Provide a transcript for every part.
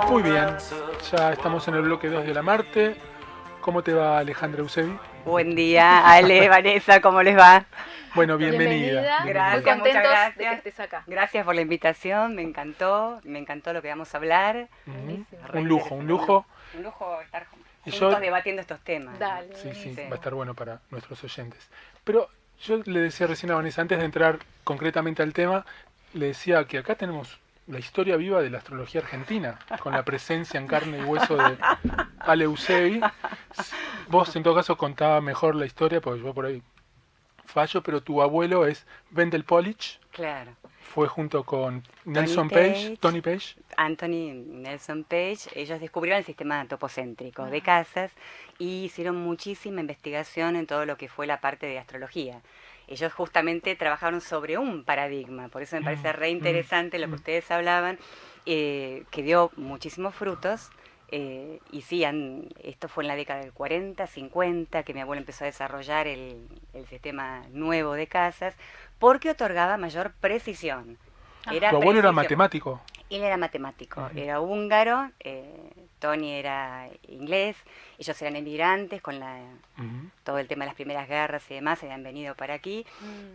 Muy bien, ya estamos en el bloque 2 de la Marte. ¿Cómo te va, Alejandra Eusebi? Buen día, Ale, Vanessa, ¿cómo les va? Bueno, bienvenida. Gracias, Muy contentos muchas gracias. de que estés acá. Gracias por la invitación, me encantó lo que vamos a hablar. Buenísimo. Un lujo, un lujo. Un lujo estar Y juntos yo- debatiendo estos temas. Dale, Sí, sí, buenísimo. va a estar bueno para nuestros oyentes. Pero yo le decía recién a Vanessa, antes de entrar concretamente al tema, le decía que acá tenemos la historia viva de la astrología argentina, con la presencia en carne y hueso de Ale Eusebi. Vos en todo caso contaba mejor la historia, porque yo por ahí fallo, pero tu abuelo es Wendell Pollich, Claro. fue junto con Tony Page. Anthony Nelson Page, ellos descubrieron el sistema topocéntrico de casas y hicieron muchísima investigación en todo lo que fue la parte de astrología. Ellos justamente trabajaron sobre un paradigma, por eso me parece re interesante lo que ustedes hablaban, que dio muchísimos frutos. Y sí, esto fue en la década del 40, 50, que mi abuelo empezó a desarrollar el sistema nuevo de casas, porque otorgaba mayor precisión. Tu abuelo era preciso. matemático. Él era matemático, era húngaro, Tony era inglés, ellos eran emigrantes con todo el tema de las primeras guerras y demás, habían venido para aquí,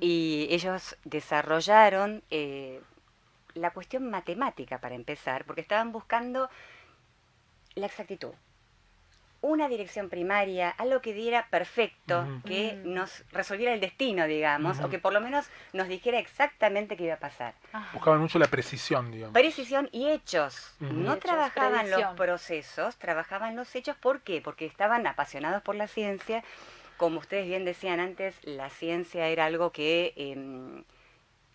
y ellos desarrollaron la cuestión matemática para empezar, porque estaban buscando la exactitud. Una dirección primaria, algo que diera perfecto, que nos resolviera el destino, digamos, o que por lo menos nos dijera exactamente qué iba a pasar. Buscaban mucho la precisión, digamos. Precisión y hechos. No Hechos, trabajaban los predicción. procesos, trabajaban los hechos. ¿Por qué? Porque estaban apasionados por la ciencia. Como ustedes bien decían antes, la ciencia era algo que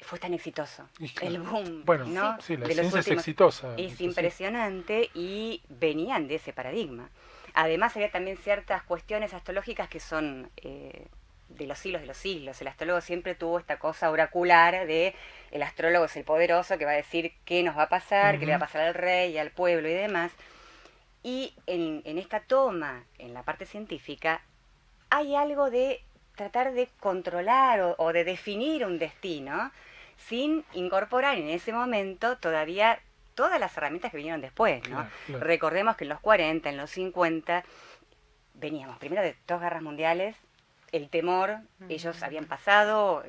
fue tan exitoso. Y claro. El boom, Bueno, ¿no? sí, la de los ciencia es últimos. exitosa. Es entonces, impresionante y venían de ese paradigma. Además había también ciertas cuestiones astrológicas que son de los siglos de los siglos. El astrólogo siempre tuvo esta cosa oracular de el astrólogo es el poderoso que va a decir qué nos va a pasar, qué le va a pasar al rey, al pueblo y demás. Y en esta toma, en la parte científica, hay algo de tratar de controlar o de definir un destino sin incorporar en ese momento todavía todas las herramientas que vinieron después, ¿no? Claro. Recordemos que en los 40, en los 50, veníamos primero de 2 guerras mundiales, el temor, ellos habían pasado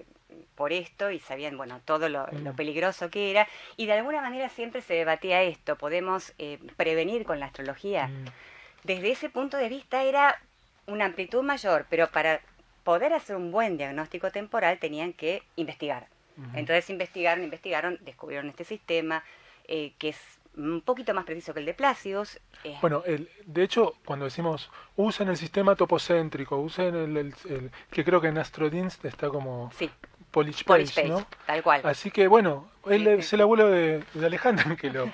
por esto y sabían, bueno, todo lo peligroso que era, y de alguna manera siempre se debatía esto, ¿podemos prevenir con la astrología? Desde ese punto de vista era una amplitud mayor, pero para poder hacer un buen diagnóstico temporal tenían que investigar. Entonces investigaron, descubrieron este sistema, que es un poquito más preciso que el de Plácidos. Bueno, de hecho, cuando decimos usen el sistema topocéntrico, usen que creo que en AstroDinst está como Sí, Pollich Pollich Page, Page, ¿no? tal cual. Así que bueno, él es el abuelo de Alejandro el que lo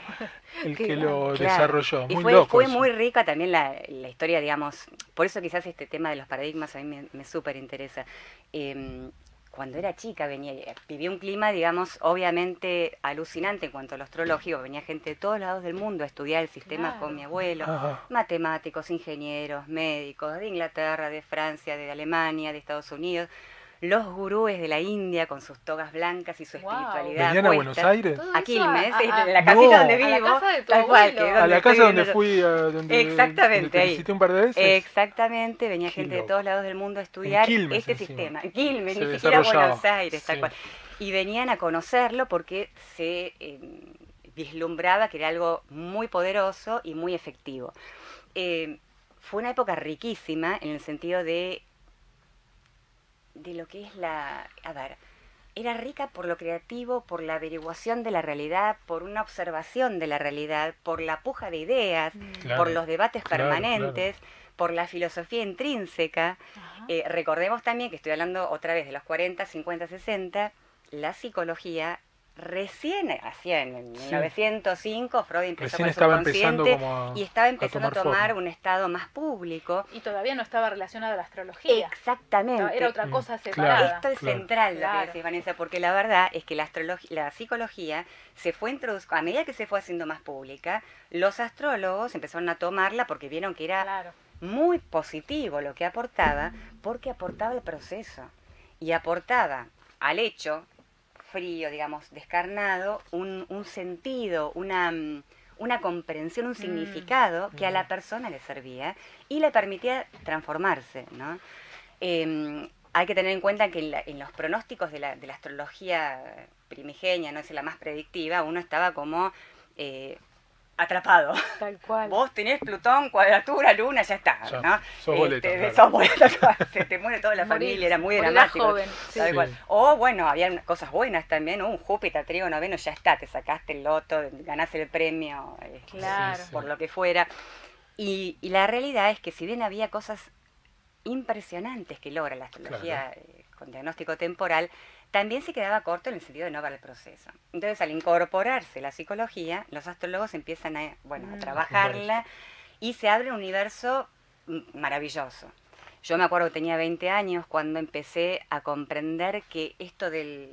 Claro. desarrolló. Y Muy fue, loco fue eso. muy rica también la historia, digamos, por eso quizás este tema de los paradigmas a mí me súper interesa. Cuando era chica viví un clima, digamos, obviamente alucinante en cuanto a lo astrológico. Venía gente de todos lados del mundo a estudiar el sistema Claro. con mi abuelo. Ajá. Matemáticos, ingenieros, médicos de Inglaterra, de Francia, de Alemania, de Estados Unidos. Los gurúes de la India con sus togas blancas y su Wow. espiritualidad. ¿Venían a puesta. Buenos Aires? Todo A eso Quilmes, a- en la No. casita donde A vivo. la casa de tu tal cual, abuelo. que es A donde la estoy casa donde viviendo yo. fui, donde Exactamente, te ahí. visité un par de veces. Exactamente, venía Qué gente de loco. todos lados del mundo a estudiar Quilmes este encima. sistema. En Quilmes, Se ni siquiera desarrollaba. Buenos Aires, tal Sí. cual. Y venían a conocerlo porque se vislumbraba que era algo muy poderoso y muy efectivo. Fue una época riquísima en el sentido de lo que es a ver, era rica por lo creativo, por la averiguación de la realidad, por una observación de la realidad, por la puja de ideas, Claro, por los debates claro, permanentes, por la filosofía intrínseca. Ajá. Recordemos también que estoy hablando otra vez de los 40, 50, 60, la psicología recién, hacía en Sí. 1905, Freud empezó Recién con el estaba empezando subconsciente como y estaba empezando a tomar forma. un estado más público. Y todavía no estaba relacionada a la astrología. Exactamente. Era otra cosa Claro. separada. Esto es Claro. central lo que Claro. decís, Vanessa, porque la verdad es que la psicología se fue introduciendo, a medida que se fue haciendo más pública, los astrólogos empezaron a tomarla porque vieron que era Claro. muy positivo lo que aportaba, porque aportaba el proceso y aportaba al hecho frío, digamos, descarnado, un sentido, una comprensión, un significado que a la persona le servía y le permitía transformarse, ¿no? Hay que tener en cuenta que en los pronósticos de la astrología primigenia, no es la más predictiva, uno estaba como atrapado. Tal cual. Vos tenés Plutón, cuadratura, luna, ya está, Ya, ¿no? sos boleta, claro. Sos boleta, se te muere toda la Morir, familia, era muy morirás dramático. joven, sí. Tal Sí. cual. O bueno, había cosas buenas también, un Júpiter, trígono, Venus, ya está, te sacaste el loto, ganás el premio, Claro. Sí. por lo que fuera. Y la realidad es que si bien había cosas impresionantes que logra la astrología con diagnóstico temporal, también se quedaba corto en el sentido de no ver el proceso. Entonces, al incorporarse la psicología, los astrólogos empiezan a trabajarla y se abre un universo maravilloso. Yo me acuerdo que tenía 20 años cuando empecé a comprender que esto de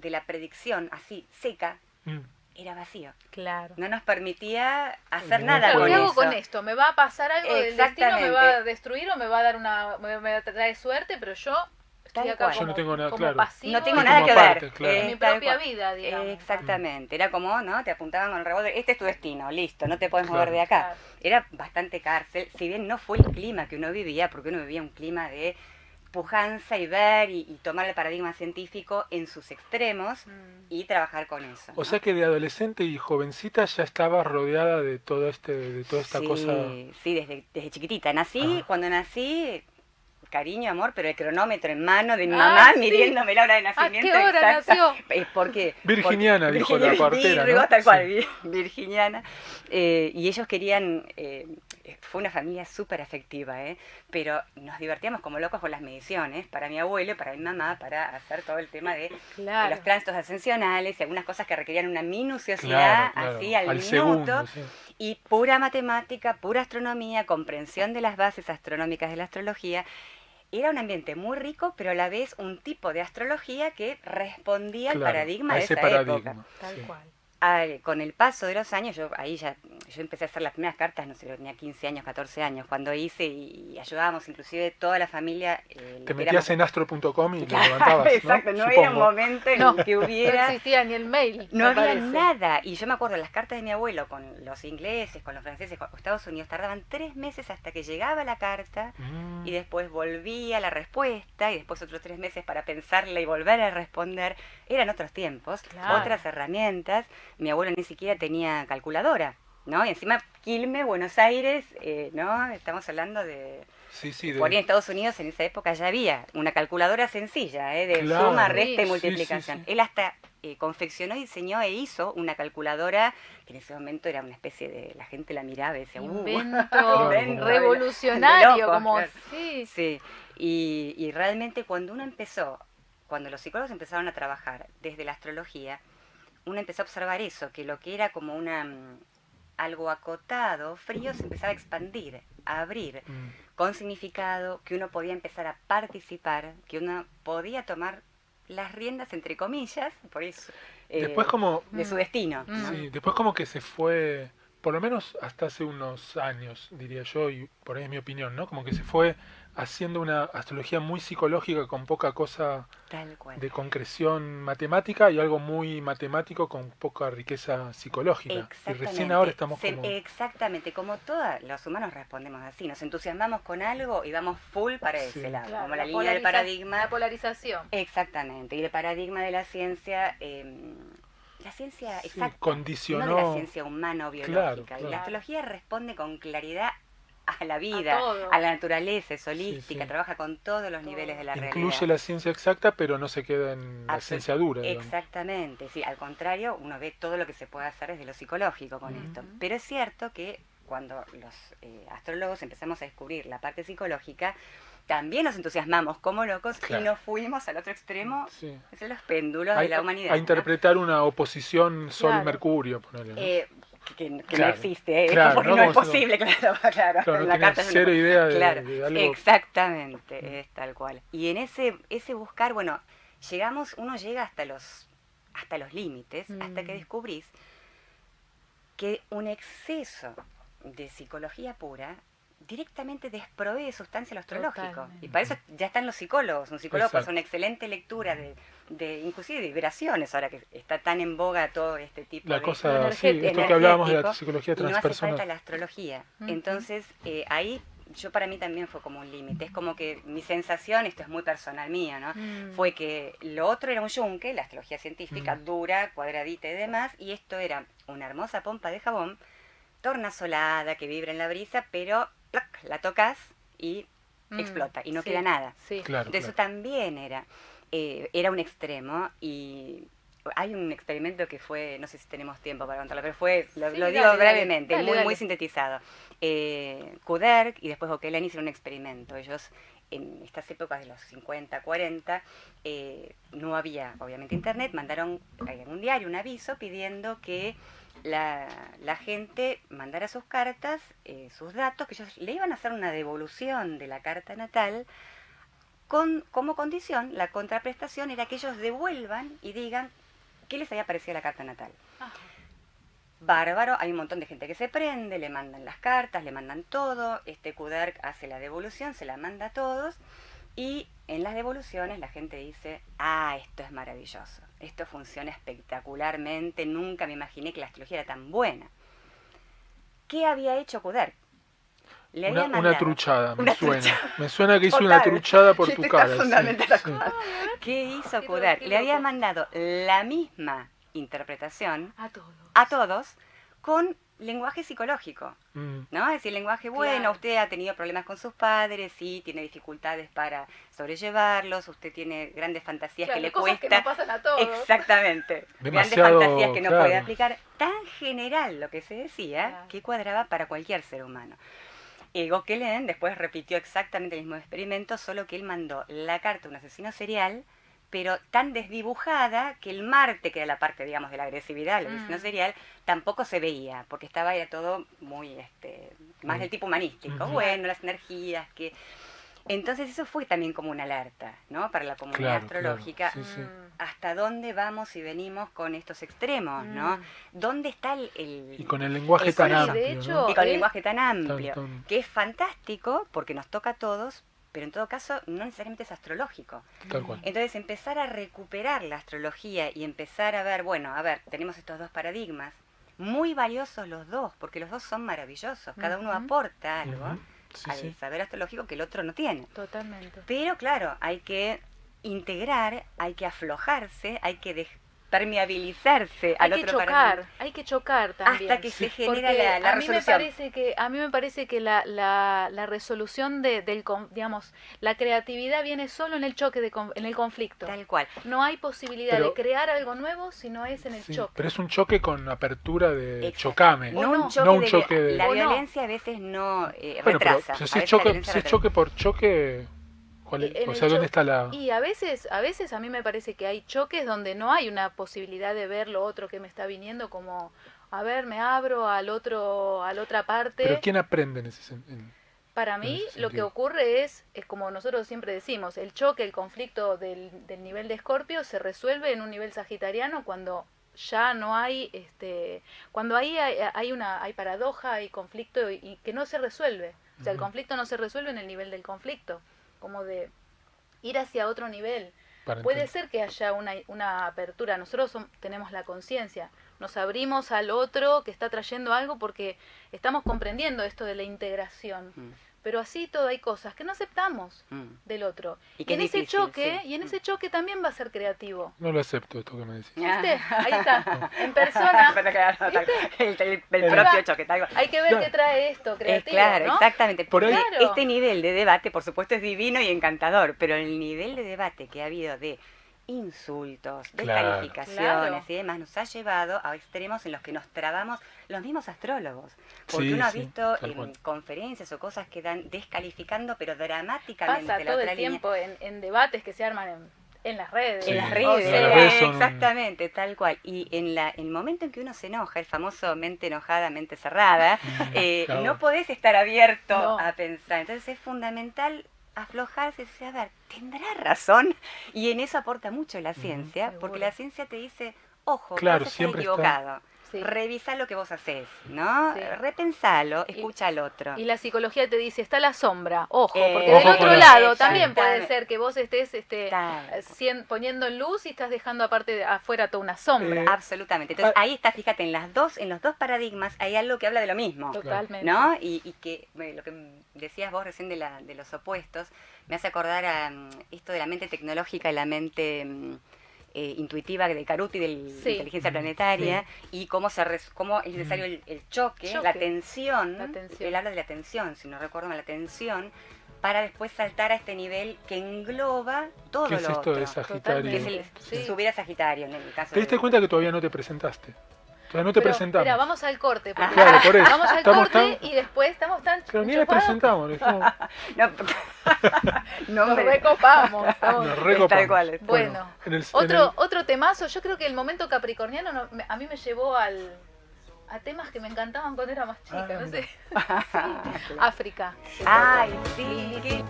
la predicción así seca Mm. era vacío. Claro. No nos permitía hacer No, nada Claro, con ¿qué hago eso. con esto? ¿Me va a pasar algo del destino? ¿Me Exactamente. va a destruir o me va a dar me va a traer suerte? Pero yo estoy Tal acá cual. Yo no tengo nada, como claro. pasivo. No tengo Es nada como que aparte, ver. claro. En mi Tal propia cual. vida, digamos. Exactamente. Era como, ¿no? Te apuntaban con el revólver. Este es tu destino, listo, no te puedes Claro. mover de acá. Claro. Era bastante cárcel, si bien no fue el clima que uno vivía, porque uno vivía un clima de pujanza y ver y tomar el paradigma científico en sus extremos y trabajar con eso. O ¿no? sea que de adolescente y jovencita ya estabas rodeada de todo de toda esta sí, cosa. Sí, desde chiquitita. Nací, Ajá. cuando nací, cariño, amor, pero el cronómetro en mano de mi mamá, sí. midiéndome la hora de ¿A nacimiento. qué hora exacta. nació? Porque, Virginiana, dijo la partera, Virgo, ¿no? tal cual, Sí. virginiana. Y ellos querían, fue una familia súper afectiva, pero nos divertíamos como locos con las mediciones, para mi abuelo, para mi mamá, para hacer todo el tema de Claro. los tránsitos ascensionales y algunas cosas que requerían una minuciosidad Claro, así al minuto. segundo, sí. Y pura matemática, pura astronomía, comprensión de las bases astronómicas de la astrología. Era un ambiente muy rico, pero a la vez un tipo de astrología que respondía al Claro, paradigma a de ese esa paradigma. época. Tal Sí. cual. Con el paso de los años, yo empecé a hacer las primeras cartas, no sé, tenía 15 años, 14 años, cuando hice y ayudábamos inclusive toda la familia. Te metías en astro.com y lo levantabas, Claro, ¿no? exacto, no era un Supongo. momento en No, el que no hubiera... existía ni el mail. No me había parece. nada. Y yo me acuerdo, las cartas de mi abuelo con los ingleses, con los franceses, con Estados Unidos, tardaban 3 meses hasta que llegaba la carta Mm. y después volvía la respuesta y después otros 3 meses para pensarla y volver a responder. Eran otros tiempos, Claro. otras herramientas. Mi abuelo ni siquiera tenía calculadora, ¿no? Y encima Quilmes, Buenos Aires, ¿no? Estamos hablando de... Sí, sí, Por ahí en Estados Unidos en esa época ya había una calculadora sencilla, de Claro. suma, resta y Sí, multiplicación. sí, sí. Él hasta confeccionó, diseñó e hizo una calculadora que en ese momento era una especie de... La gente la miraba y decía, Invento Claro. revolucionario, de locos, como claro. sí. Sí, y realmente cuando los psicólogos empezaron a trabajar desde la astrología, uno empezó a observar eso, que lo que era como algo acotado, frío, se empezaba a expandir, a abrir, Mm. con significado, que uno podía empezar a participar, que uno podía tomar las riendas, entre comillas, por eso, Después como... de su destino. Mm. ¿no? Sí, después como que se fue, por lo menos hasta hace unos años, diría yo, y por ahí es mi opinión, ¿no? Como que se fue haciendo una astrología muy psicológica con poca cosa Tal cual. de concreción matemática y algo muy matemático con poca riqueza psicológica. Y Exactamente. recién ahora estamos como... Exactamente, como todos los humanos respondemos así, nos entusiasmamos con algo y vamos full para Sí. ese lado, Claro, como la línea del paradigma. La polarización. Exactamente, y el paradigma de la ciencia Sí, exacta, condicionó- no de la ciencia humana o biológica. Claro, Y la claro. astrología responde con claridad a la vida, todo. a la naturaleza, es holística, sí. trabaja con todos los niveles de la Incluye realidad. la ciencia exacta, pero no se queda en la Absolut- ciencia dura. digamos. Exactamente, sí, al contrario, uno ve todo lo que se puede hacer desde lo psicológico con esto. Pero es cierto que cuando los astrólogos empezamos a descubrir la parte psicológica, también nos entusiasmamos como locos Claro. y nos fuimos al otro extremo, Sí. es los péndulos de la humanidad. A ¿no? interpretar una oposición Claro. Sol-Mercurio, ponele, ¿no? Que no Claro. existe, Claro, porque ¿no? no es Como si posible, claro, claro. Claro, no En la tenés carta es cero idea de- claro, de algo. exactamente, es tal cual. Y en ese buscar, bueno, uno llega hasta los límites, hasta que descubrís que un exceso de psicología pura directamente desprovee de sustancia lo astrológico. Totalmente. Y para eso ya están los psicólogos. Un psicólogo puede Exacto. hacer una excelente lectura inclusive de vibraciones, ahora que está tan en boga todo este tipo La de cosa, sí, energético. esto que hablábamos de la energético, psicología y no hace falta transpersonal. la astrología. Ujú. Entonces, ahí yo para mí también fue como un límite. Es como que mi sensación, esto es muy personal mía, ¿no? Fue que lo otro era un yunque, la astrología científica, dura, cuadradita y demás, y esto era una hermosa pompa de jabón, tornasolada, que vibra en la brisa, pero ¡plac!, la tocas y explota, y no Sí, queda nada. Sí. Claro, Entonces eso claro. también era un extremo, y hay un experimento que fue, no sé si tenemos tiempo para contarlo, pero lo Sí, digo dale, brevemente, dale, muy, dale. muy sintetizado. Kuderk y después Okelani hicieron un experimento. Ellos, en estas épocas de los 50, 40, no había obviamente internet, mandaron en un diario un aviso pidiendo que la gente mandara sus cartas, sus datos, que ellos le iban a hacer una devolución de la carta natal, como condición, la contraprestación era que ellos devuelvan y digan qué les había parecido la carta natal. Ajá. Bárbaro, hay un montón de gente que se prende, le mandan las cartas, le mandan todo, Kuderk hace la devolución, se la manda a todos, y en las devoluciones la gente dice, esto es maravilloso, esto funciona espectacularmente, nunca me imaginé que la astrología era tan buena. ¿Qué había hecho Kuderk? Le había Una mandado truchada, me una suena. truchada. Me suena que hizo Total. una truchada por tu Está cara. Sí, fundamental sí. ¿Qué hizo Qué Kuderk? loco. Le había mandado la misma interpretación A todos. a todos con lenguaje psicológico, Mm, ¿no? Es decir, lenguaje bueno, Claro. usted ha tenido problemas con sus padres, sí, tiene dificultades para sobrellevarlos, usted tiene grandes fantasías Claro, que le cosas cuesta. que no pasan a todos. Exactamente. Demasiado, Grandes fantasías que no claro. puede aplicar. Tan general lo que se decía Claro. que cuadraba para cualquier ser humano. Gokelen después repitió exactamente el mismo experimento, solo que él mandó la carta de un asesino serial, pero tan desdibujada que el Marte, que era la parte, digamos, de la agresividad del asesino serial, tampoco se veía, porque era todo muy, más del tipo humanístico. Ujú. Bueno, las energías que... Entonces eso fue también como una alerta, ¿no? Para la comunidad Claro, astrológica. claro, sí, sí. ¿Hasta dónde vamos y venimos con estos extremos, no? ¿Dónde está el Y con el lenguaje el tan sonido? amplio, de hecho, ¿no? Y con el lenguaje tan amplio, tan- que es fantástico porque nos toca a todos, pero en todo caso no necesariamente es astrológico. Tal cual. Entonces empezar a recuperar la astrología y empezar a ver, bueno, a ver, tenemos estos dos paradigmas, muy valiosos los dos, porque los dos son maravillosos, cada uno Ujú. aporta algo Ujú. Sí, al sí. saber astrológico que el otro no tiene. Totalmente. Pero claro, hay que integrar, hay que aflojarse, hay que permeabilizarse al Hay que otro paradigma. chocar, hay que chocar también. Hasta que se genera Porque la a mí me resolución. parece que la resolución digamos, la creatividad viene solo en el choque en el conflicto. Tal cual. No hay posibilidad Pero- de crear algo nuevo si no es en el Sí, choque. pero es un choque con apertura de Exacto. chocame. O No no. un choque, No un choque de... de- La O no. violencia a veces no Bueno, pero retrasa. si A es veces la choque, violencia si es retrasa. choque por choque, ¿cuál es? En O el sea, ¿dónde cho- está la...? Y a veces a mí me parece que hay choques donde no hay una posibilidad de ver lo otro que me está viniendo como, a ver, me abro a la otra parte. Pero ¿quién aprende en ese sentido? Para en mí ese lo que sentido? ocurre es como nosotros siempre decimos, el choque, el conflicto del nivel de Escorpio se resuelve en un nivel sagitariano cuando ya no hay, cuando ahí hay paradoja, hay conflicto y que no se resuelve. O sea, el Ujú. conflicto no se resuelve en el nivel del conflicto, como de ir hacia otro nivel. Para Puede entender. ser que haya una apertura, nosotros tenemos la conciencia, nos abrimos al otro que está trayendo algo porque estamos comprendiendo esto de la integración, pero así todo hay cosas que no aceptamos del otro. Y Y que en es ese difícil, choque, sí. y en ese choque también va a ser creativo. No lo acepto esto que me decís. ¿Viste? Ahí está, en persona. el Ahí propio va. choque, tal cual. Hay que ver Claro. qué trae esto, Es creativo, claro, ¿no? exactamente. Por ahí- Porque Claro. este nivel de debate, por supuesto, es divino y encantador, pero el nivel de debate que ha habido de insultos, de Claro. calificaciones Claro. y demás nos ha llevado a extremos en los que nos trabamos los mismos astrólogos. Porque Sí, uno ha sí, visto tal en cual. conferencias o cosas que dan descalificando, pero dramáticamente Pasa la todo otra el línea. tiempo en debates que se arman en las redes. Sí. En las O redes, sea, las redes son un- exactamente, tal cual. Y en el momento en que uno se enoja, el famoso mente enojada, mente cerrada, claro. no podés estar abierto No. a pensar. Entonces es fundamental aflojarse y decir, a ver, ¿tendrá razón? Y en eso aporta mucho la ciencia, porque seguro. la ciencia te dice, ojo, Claro, vas a estar siempre está- equivocado. Sí. Revisá lo que vos hacés, ¿no? Sí. Repensalo, escucha al otro. Y la psicología te dice, está la sombra, ojo, porque Ojo del otro con lado eso, también puede exactamente. ser que vos estés poniendo en luz y estás dejando aparte afuera toda una sombra. Absolutamente. Entonces ahí está, fíjate, en los dos paradigmas hay algo que habla de lo mismo. Totalmente. ¿No? Y que lo que decías vos recién de los opuestos, me hace acordar a esto de la mente tecnológica y la mente intuitiva de Caruti, de la inteligencia planetaria, y cómo es necesario el choque, la tensión. Él habla de la tensión, si no recuerdo mal, la tensión, para después saltar a este nivel que engloba todo ¿Qué lo es esto otro. de Sagitario? Que es el subir a Sagitario, en el caso ¿Te diste de... cuenta que todavía no te presentaste? Todavía no te presentamos. Espera, vamos al corte. Porque Claro, por eso. vamos al Estamos corte tan- y después estamos tan Pero ni les enchufados. presentamos. les dijimos, No, Nos me- recopamos. estamos- nos recopamos. Tal cual. Bueno, en el- otro temazo, yo creo que el momento capricorniano a mí me llevó a temas que me encantaban cuando era más chica, no sé. Sí. África. Ay, sí.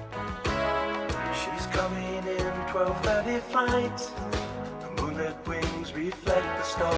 She's coming in 12:30 flight. The moonlit wings reflect the stars.